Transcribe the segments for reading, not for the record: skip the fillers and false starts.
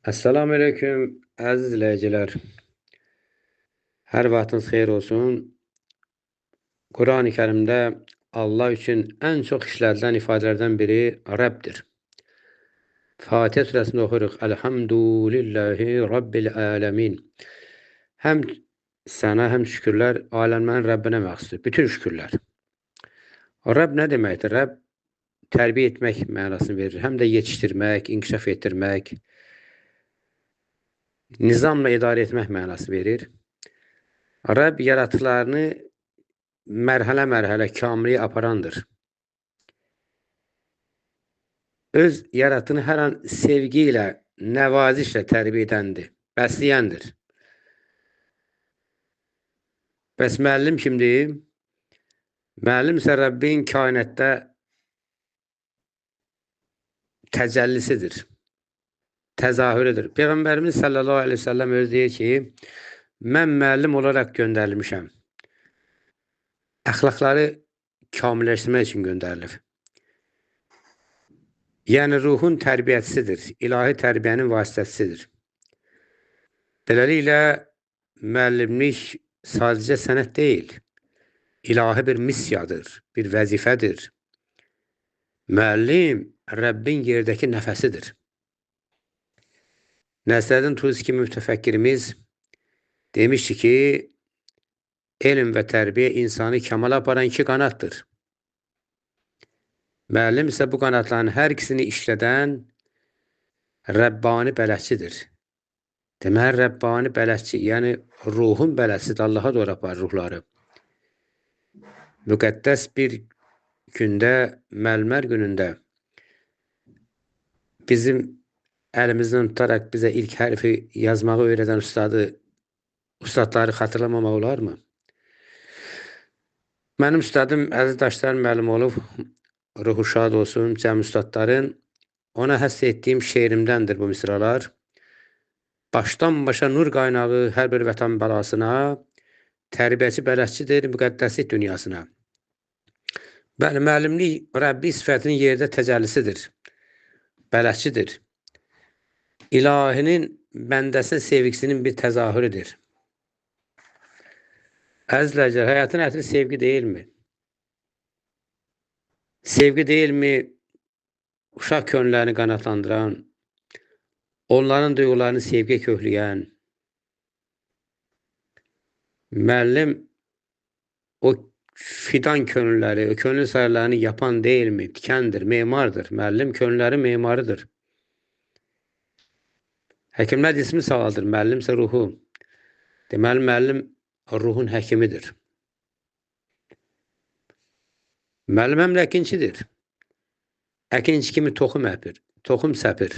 Esselamu Aleyküm əziz izləyicilər. Hər vaxtınız xeyir olsun. Quran-ı Kərimdə Allah üçün ən çox işlədilən ifadələrdən biri Rəbdir. Fatihə surəsində oxuruq. Elhamdülillahi Rabbil aləmin. Həm sənə, həm şükürlər aləmlərin Rəbbinə məxsusdur. Bütün şükürlər. Rəbb nə deməkdir? Rəbb tərbiyə etmək mənasını verir. Həm də yetişdirmək, inkişaf etdirmək, nizamla idarə etmək mənası verir. Rəbb yaratılarını mərhələ-mərhələ kamiliyə aparandır. Öz yaratını hər an sevgi ilə, nəvazişlə tərbiyə edəndir, bəsləyəndir. Bəs müəllim kimdir? Müəllim isə Rəbbin kainətdə təcəllisidir, təzahürüdür. Peyğəmbərimiz sallallahu aleyhi ve sellem öz deyir ki, mən müəllim olaraq göndərilmişəm. Əxlaqları kamilləşdirmək üçün göndərilib. Yəni ruhun tərbiyəçisidir, ilahi tərbiyənin vasitəsidir. Beləliklə, müəllimlik sadəcə sənət deyil, ilahi bir missiyadır, bir vəzifədir. Müəllim Rəbbin yerdəki nəfəsidir. Nəsrəddin Tusi kimi mütəfəkkirimiz demişdi ki, elm və tərbiyə insanı kamala aparan iki qanatdır. Müəllim isə bu qanatların hər ikisini işlədən Rəbbani bələdçidir. Deməli, Rəbbani bələdçi, yəni ruhun bələdçidir, Allaha doğru aparır ruhları. Müqəddəs bir gündə, müəllimlər günündə bizim əlimizdən tutaraq bizə ilk hərfi yazmağı öyrədən ustadları xatırlamamaq olarmı? Mənim ustadım əziz daşlar müəllim olub, ruhu şad olsun, cəm ustadların. Ona həsr etdiyim şeirimdəndir bu misralar. Başdan başa nur qaynağı hər bir vətən bəlasına, tərbiyəçi bələdçidir müqəddəslik dünyasına. Bəli, müəllimlik Rəbbi sifətinin yerdə təcəllisidir, bələdçidir. İlahinin bəndəsin sevgisinin bir təzahürüdür. Əzizlər, həyatın ətri sevgi deyilmi? Sevgi deyilmi uşaq könüllərini qanatlandıran, onların duyğularını sevgiyə kökləyən? Müəllim o fidan könülləri, o könül sayılarını yapan deyilmi? Tikəndir, memardır. Müəllim könüllərin memarıdır. Həkimlər ismi sağaldır, müəllim isə ruhu. Deməli, müəllim ruhun həkimidir. Müəllim həm də əkinçidir. Əkinçi kimi toxum əpir, toxum səpir.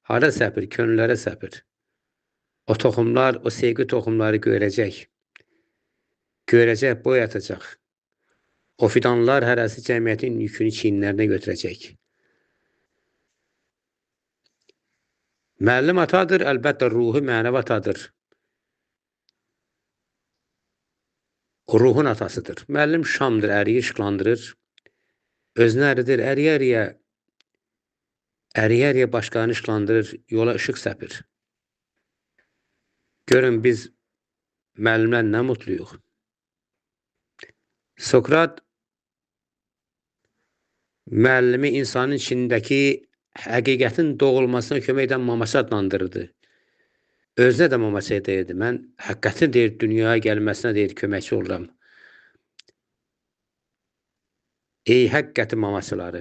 Hara səpir? Könüllərə səpir. O toxumlar, o sevgi toxumları görəcək. Görəcək, boy atacaq. O fidanlar hərəsi cəmiyyətin yükünü çiyinlərinə götürəcək. Müəllim atadır, əlbəttə ruhu mənəvi atadır. O ruhun atasıdır. Müəllim şamdır, əriyir, işıqlandırır. Özünü əridir, əriyə başqalarını işıqlandırır, yola işıq səpir. Görün, biz müəllimlər nə mutluyuq. Sokrat müəllimi insanın içindəki həqiqətin doğulmasına kömək edən mamaçı adlandırırdı. Özünə də mamaçı deyirdi. Mən həqiqətin deyir, dünyaya gəlməsinə deyir, köməkçi oluram. Ey həqiqətin mamaçıları,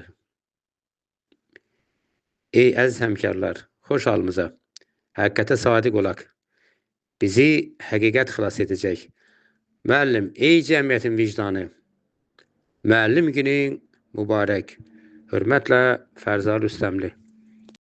ey əziz həmkarlar, xoş halımıza, həqiqətə sadiq olaq. Bizi həqiqət xilas edəcək. Müəllim, ey cəmiyyətin vicdanı, müəllim günün mübarək. Hörmətlə Fərzar Rüstəmli.